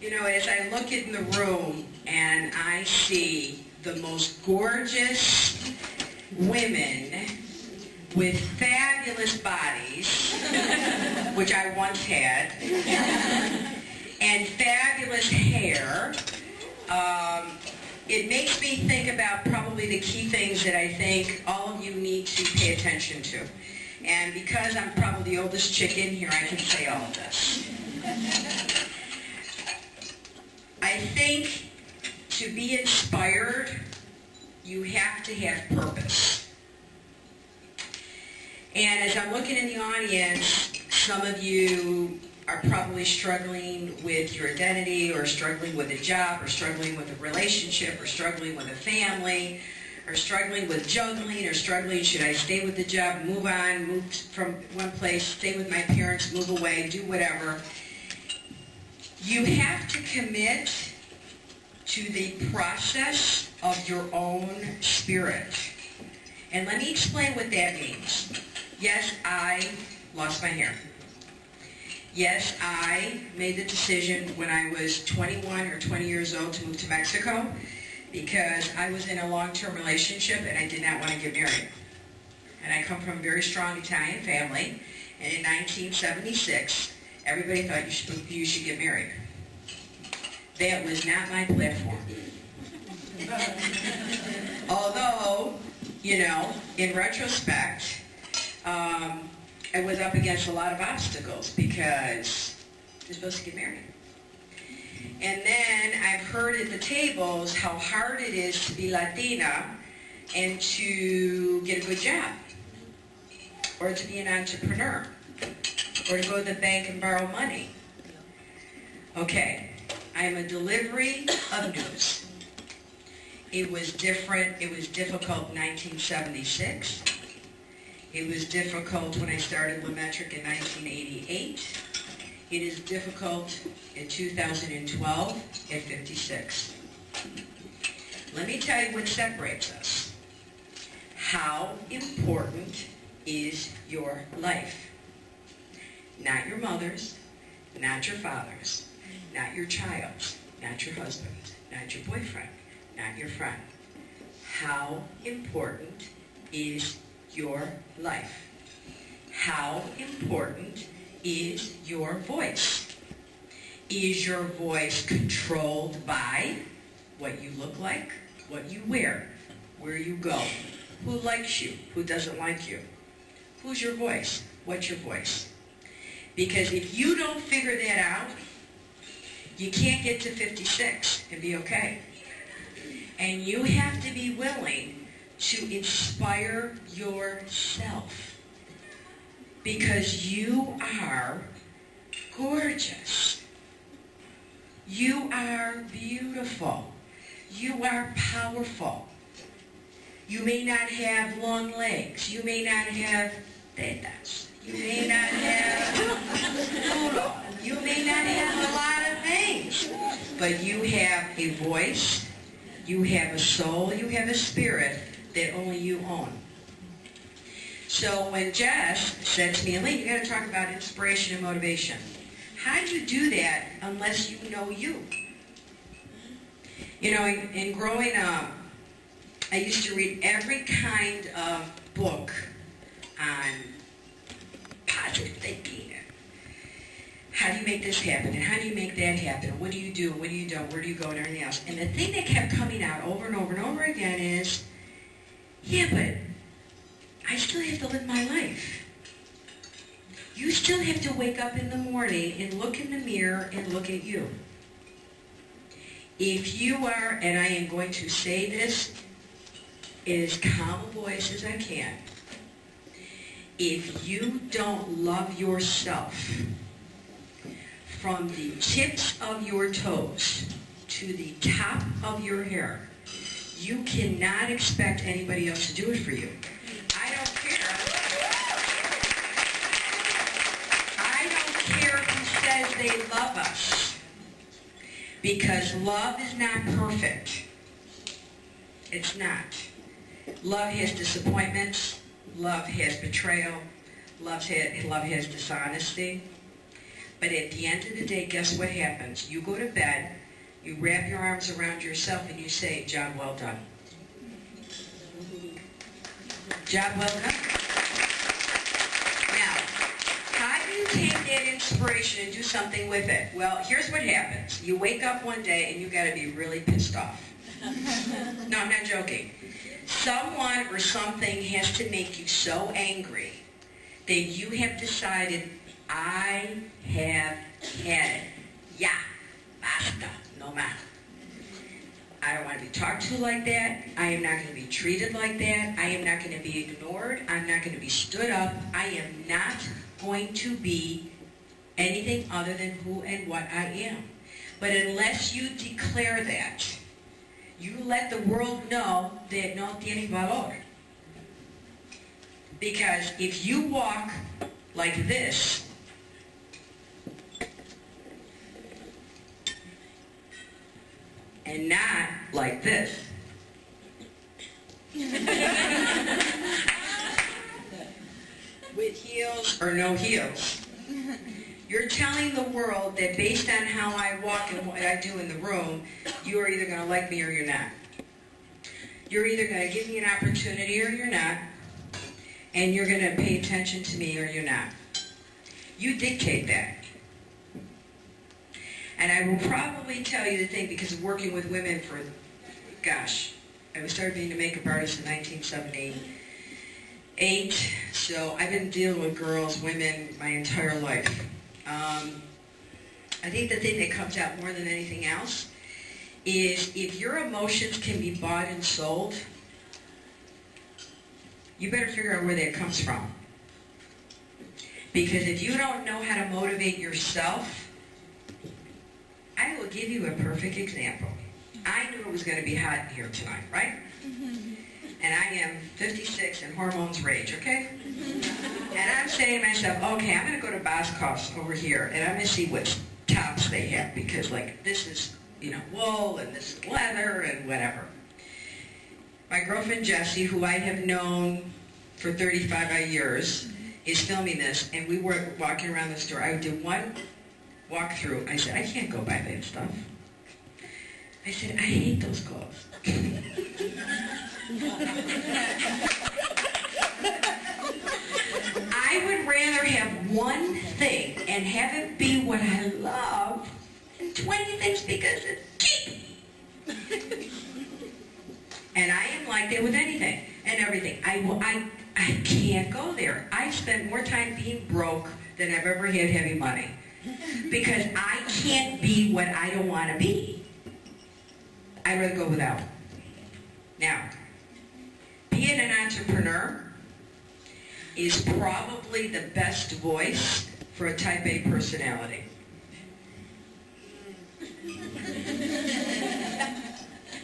You know, as I look in the room and I see the most gorgeous women with fabulous bodies, which I once had, and fabulous hair, it makes me think about probably the key things that I think all of you need to pay attention to. And because I'm probably the oldest chick in here, I can say all of this. I think to be inspired, you have to have purpose. And as I'm looking in the audience, some of you are probably struggling with your identity, or struggling with a job, or struggling with a relationship, or struggling with a family, or struggling with juggling, or struggling, should I stay with the job, move on, move from one place, stay with my parents, move away, do whatever. You have to commit to the process of your own spirit. And let me explain what that means. Yes, I lost my hair. Yes, I made the decision when I was 21 or 20 years old to move to Mexico because I was in a long-term relationship and I did not want to get married. And I come from a very strong Italian family, and in 1976, everybody thought you should get married. That was not my platform. Although, you know, in retrospect, I was up against a lot of obstacles because you're supposed to get married. And then I've heard at the tables how hard it is to be Latina and to get a good job, or to be an entrepreneur, or to go to the bank and borrow money. Okay, I'm a delivery of news. It was different, it was difficult in 1976. It was difficult when I started LaMetric in 1988. It is difficult in 2012 at 56. Let me tell you what separates us. How important is your life? Not your mother's, not your father's, not your child's, not your husband's, not your boyfriend, not your friend. How important is your life? How important is your voice? Is your voice controlled by what you look like, what you wear, where you go, who likes you, who doesn't like you? Who's your voice? What's your voice? Because if you don't figure that out, you can't get to 56 and be okay. And you have to be willing to inspire yourself, because you are gorgeous. You are beautiful. You are powerful. You may not have long legs. You may not have tetas. You may not have culo. You may not have a lot of things. But you have a voice, you have a soul, you have a spirit that only you own. So when Jess said to me, Elline, you got to talk about inspiration and motivation. How do you do that unless you know you? You know, in growing up, I used to read every kind of book on positive thinking. How do you make this happen? And how do you make that happen? What do you do? What do you don't? Where do you go? And everything else. And the thing that kept coming out over and over and over again is, yeah, but I still have to live my life. You still have to wake up in the morning and look in the mirror and look at you. If you are, and I am going to say this in as calm a voice as I can, if you don't love yourself from the tips of your toes to the top of your hair, you cannot expect anybody else to do it for you. I don't care. I don't care who says they love us, because love is not perfect. It's not. Love has disappointments. Love has betrayal. Love has dishonesty. But at the end of the day, guess what happens? You go to bed, you wrap your arms around yourself, and you say, job well done. Job well done. Now, how do you take that inspiration and do something with it? Well, here's what happens. You wake up one day and you got to be really pissed off. No, I'm not joking. Someone or something has to make you so angry that you have decided, I have had it. Ya, basta, no más. I don't want to be talked to like that. I am not going to be treated like that. I am not going to be ignored. I'm not going to be stood up. I am not going to be anything other than who and what I am. But unless you declare that, you let the world know that no tiene valor. Because if you walk like this, and not like this, with heels or no heels, you're telling the world that based on how I walk and what I do in the room, you are either going to like me or you're not. You're either going to give me an opportunity or you're not, and you're going to pay attention to me or you're not. You dictate that. And I will probably tell you the thing, because of working with women for, gosh, I started being a makeup artist in 1978, so I've been dealing with girls, women, my entire life. I think the thing that comes out more than anything else is if your emotions can be bought and sold, you better figure out where that comes from. Because if you don't know how to motivate yourself, I will give you a perfect example. I knew it was going to be hot in here tonight, right? And I am 56 and hormones rage, okay? And I'm saying to myself, okay, I'm going to go to Boscov's over here and I'm going to see what tops they have, because like this is, you know, wool and this is leather and whatever. My girlfriend Jessie, who I have known for 35 years, is filming this, and we were walking around the store. I did one walk through. I said, I can't go buy that stuff. I said, I hate those clothes. I would rather have one thing and have it be what I love than 20 things because it's cheap. And I am like that with anything and everything. I can't go there. I spend more time being broke than I've ever had having money. Because I can't be what I don't want to be. I'd rather go without. Now, being an entrepreneur is probably the best voice for a type A personality.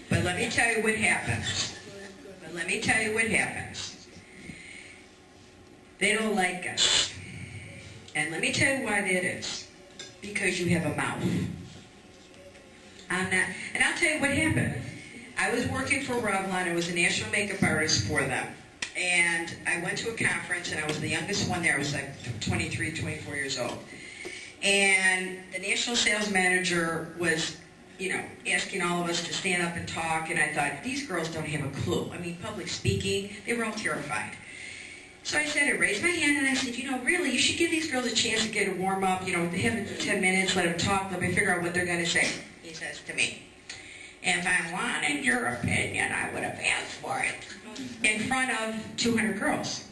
But let me tell you what happens. They don't like us. And let me tell you why that is. Because you have a mouth. I'm not, and I'll tell you what happened. I was working for Revlon. I was a national makeup artist for them. And I went to a conference, and I was the youngest one there. I was like 23, 24 years old. And the national sales manager was, you know, asking all of us to stand up and talk. And I thought, these girls don't have a clue. I mean, public speaking, they were all terrified. So I said, I raised my hand and I said, you know, really, you should give these girls a chance to get a warm-up. You know, they have 10 minutes, let them talk, let me figure out what they're going to say. He says to me, if I wanted your opinion, I would have asked for it. In front of 200 girls.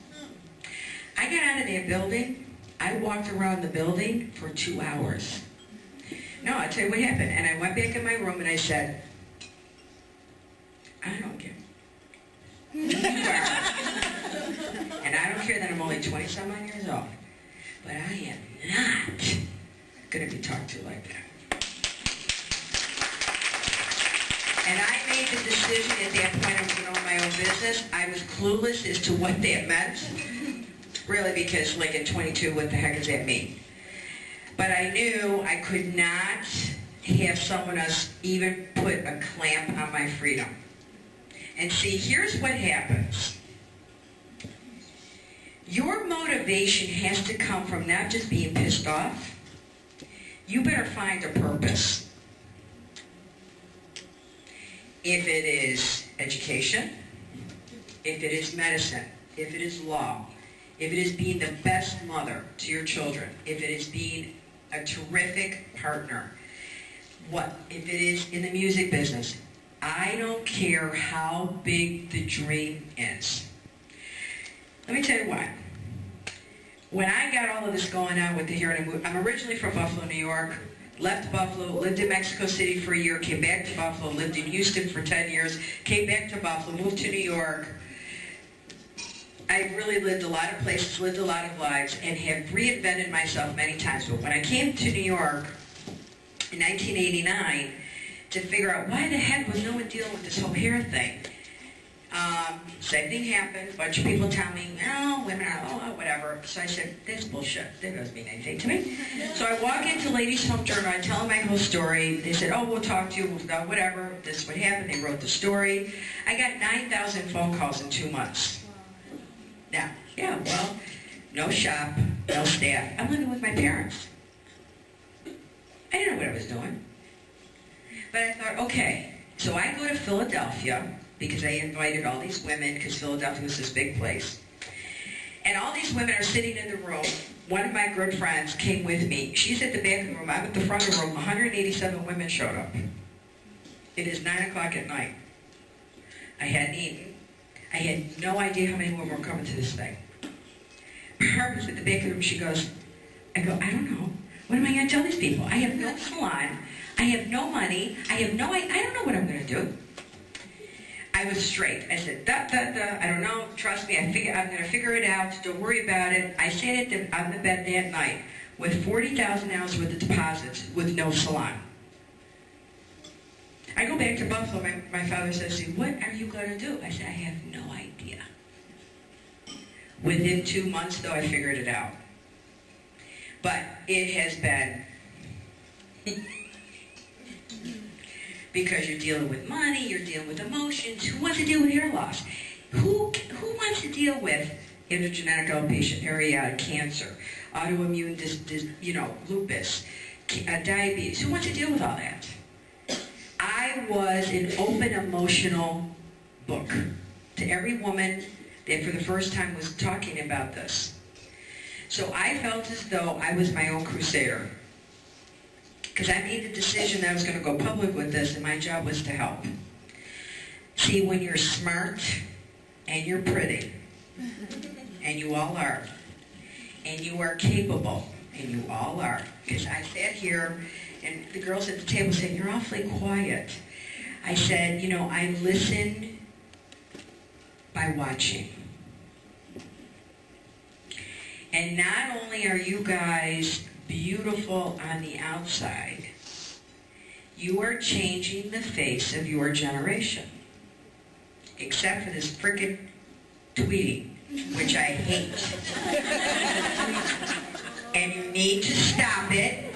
I got out of that building. I walked around the building for 2 hours. No, I'll tell you what happened. And I went back in my room and I said, I don't care. You are. And I don't care that I'm only 20-some-odd years old, but I am not going to be talked to like that. And I made the decision at that point I was going to own my own business. I was clueless as to what that meant, really, because like at 22, what the heck does that mean? But I knew I could not have someone else even put a clamp on my freedom. And see, here's what happens. Your motivation has to come from not just being pissed off, you better find a purpose. If it is education, if it is medicine, if it is law, if it is being the best mother to your children, if it is being a terrific partner, if it is in the music business, I don't care how big the dream is. Let me tell you why. When I got all of this going on with the here and I'm originally from Buffalo, New York, left Buffalo, lived in Mexico City for a year, came back to Buffalo, lived in Houston for 10 years, came back to Buffalo, moved to New York. I've really lived a lot of places, lived a lot of lives, and have reinvented myself many times. But when I came to New York in 1989 to figure out why the heck was no one dealing with this whole hair thing, same thing happened. A bunch of people tell me, oh, women are, whatever. So I said, that's bullshit. That doesn't mean anything to me. So I walk into Ladies' Home Journal, I tell them my whole story. They said, oh, we'll talk to you, whatever. This is what happened. They wrote the story. I got 9,000 phone calls in 2 months. Now, yeah, well, no shop, no staff. I'm living with my parents. I didn't know what I was doing. But I thought, okay, so I go to Philadelphia, because I invited all these women, because Philadelphia was this big place. And all these women are sitting in the room. One of my good friends came with me. She's at the back of the room. I'm at the front of the room. 187 women showed up. It is 9 o'clock at night. I hadn't eaten. I had no idea how many women were coming to this thing. Her was at the back of the room. She goes, I go, I don't know. What am I going to tell these people? I have no salon. I have no money. I don't know what I'm going to do. I was straight. I said, I don't know. Trust me, I'm going to figure it out. Don't worry about it. I sat on the bed that night with $40,000 worth of deposits with no salon. I go back to Buffalo. My father says to me, what are you going to do? I said, I have no idea. Within 2 months, though, I figured it out. But it has been... because you're dealing with money, you're dealing with emotions. Who wants to deal with hair loss? Who wants to deal with intergenetic alopecia areata, cancer, autoimmune, lupus, diabetes? Who wants to deal with all that? I was an open emotional book to every woman that for the first time was talking about this. So I felt as though I was my own crusader. Because I made the decision that I was going to go public with this, and my job was to help. See, when you're smart, and you're pretty, and you all are, and you are capable, and you all are, because I sat here, and the girls at the table said, you're awfully quiet. I said, I listen by watching. And not only are you guys beautiful on the outside, you are changing the face of your generation. Except for this frickin' tweeting, which I hate. And you need to stop it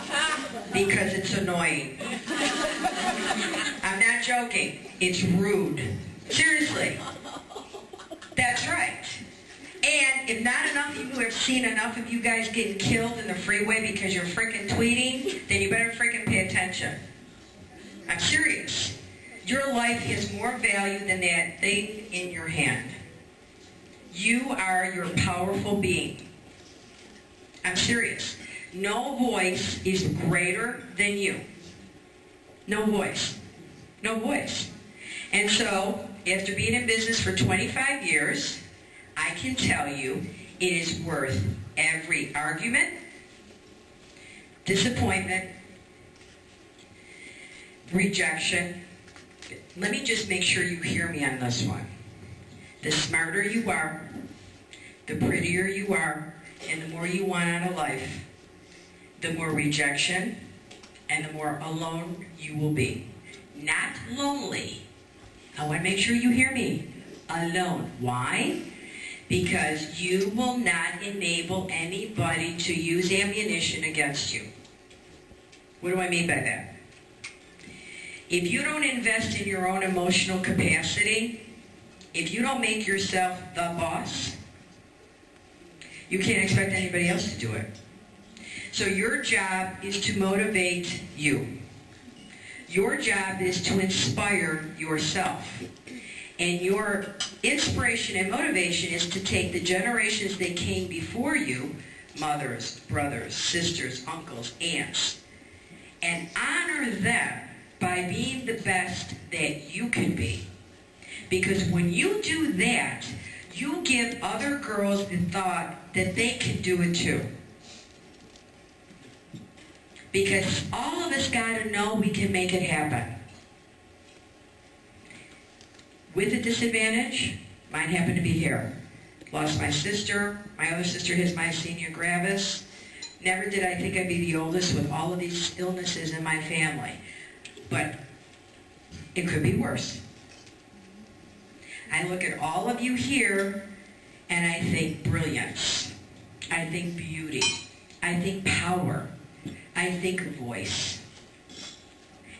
because it's annoying. I'm not joking. It's rude. Seriously. That's right. And if not enough of you have seen enough of you guys getting killed in the freeway because you're freaking tweeting, then you better freaking pay attention. I'm serious. Your life is more value than that thing in your hand. You are your powerful being. I'm serious. No voice is greater than you. No voice. No voice. And so, after being in business for 25 years, I can tell you it is worth every argument, disappointment, rejection. Let me just make sure you hear me on this one. The smarter you are, the prettier you are, and the more you want out of life, the more rejection and the more alone you will be. Not lonely. I want to make sure you hear me. Alone. Why? Because you will not enable anybody to use ammunition against you. What do I mean by that? If you don't invest in your own emotional capacity, if you don't make yourself the boss, you can't expect anybody else to do it. So your job is to motivate you. Your job is to inspire yourself. And your inspiration and motivation is to take the generations that came before you, mothers, brothers, sisters, uncles, aunts, and honor them by being the best that you can be. Because when you do that, you give other girls the thought that they can do it too. Because all of us got to know we can make it happen. With a disadvantage, mine happened to be here. Lost my sister. My other sister has myasthenia gravis. Never did I think I'd be the oldest with all of these illnesses in my family. But it could be worse. I look at all of you here and I think brilliance. I think beauty. I think power. I think voice.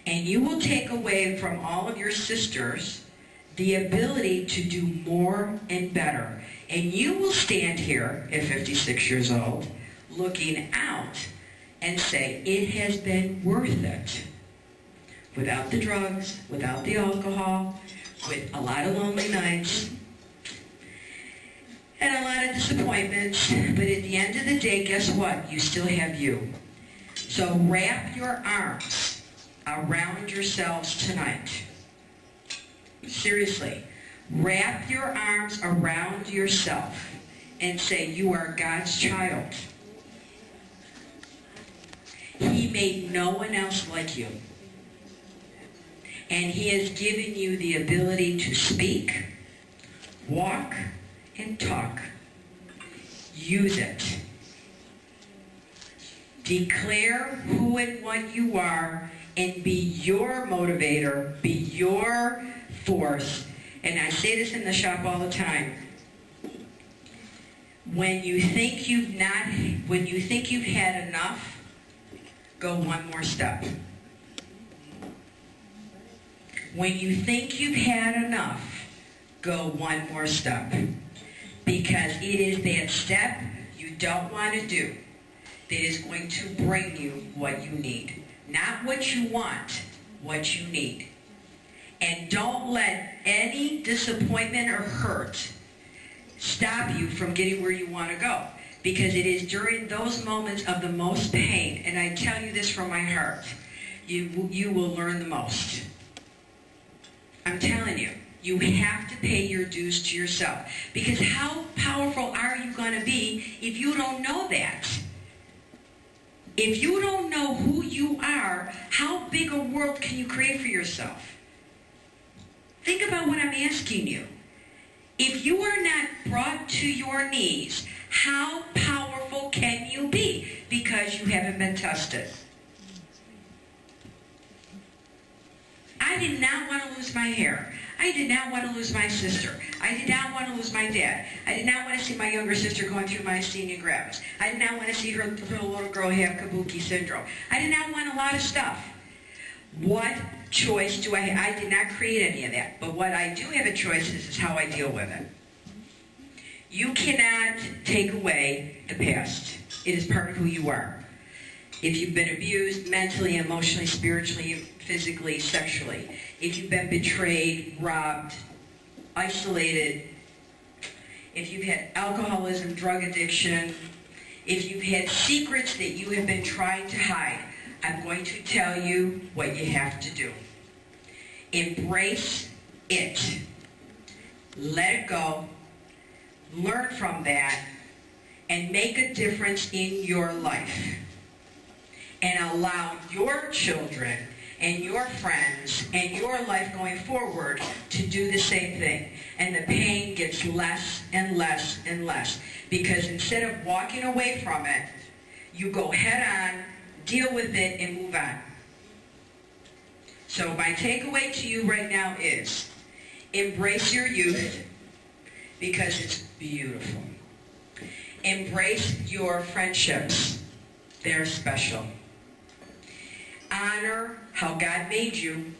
And you will take away from all of your sisters the ability to do more and better. And you will stand here at 56 years old looking out and say, it has been worth it. Without the drugs, without the alcohol, with a lot of lonely nights, and a lot of disappointments. But at the end of the day, guess what? You still have you. So wrap your arms around yourselves tonight. Seriously, wrap your arms around yourself and say, you are God's child. He made no one else like you. And He has given you the ability to speak, walk, and talk. Use it. Declare who and what you are and be your motivator, be your force. And I say this in the shop all the time. When you think you've had enough, go one more step. When you think you've had enough, go one more step. Because it is that step you don't want to do that is going to bring you what you need. Not what you want, what you need. And don't let any disappointment or hurt stop you from getting where you want to go. Because it is during those moments of the most pain, and I tell you this from my heart, you will learn the most. I'm telling you, you have to pay your dues to yourself. Because how powerful are you going to be if you don't know that? If you don't know who you are, how big a world can you create for yourself? Think about what I'm asking you. If you are not brought to your knees, how powerful can you be? Because you haven't been tested. I did not want to lose my hair. I did not want to lose my sister. I did not want to lose my dad. I did not want to see my younger sister going through myasthenia gravis. I did not want to see her little girl have Kabuki syndrome. I did not want a lot of stuff. What choice do I have? I did not create any of that. But what I do have a choice is how I deal with it. You cannot take away the past. It is part of who you are. If you've been abused mentally, emotionally, spiritually, physically, sexually, if you've been betrayed, robbed, isolated, if you've had alcoholism, drug addiction, if you've had secrets that you have been trying to hide, I'm going to tell you what you have to do. Embrace it. Let it go. Learn from that and make a difference in your life. And allow your children and your friends and your life going forward to do the same thing. And the pain gets less and less and less. Because instead of walking away from it, you go head on, deal with it, and move on. So my takeaway to you right now is, embrace your youth, because it's beautiful. Embrace your friendships. They're special. Honor how God made you,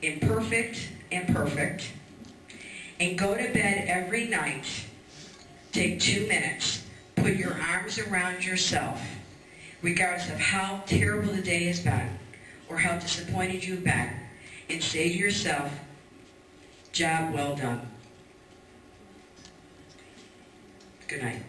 imperfect and perfect. And go to bed every night. Take 2 minutes. Put your arms around yourself regardless of how terrible the day has been or how disappointed you've been, and say to yourself, job well done. Good night.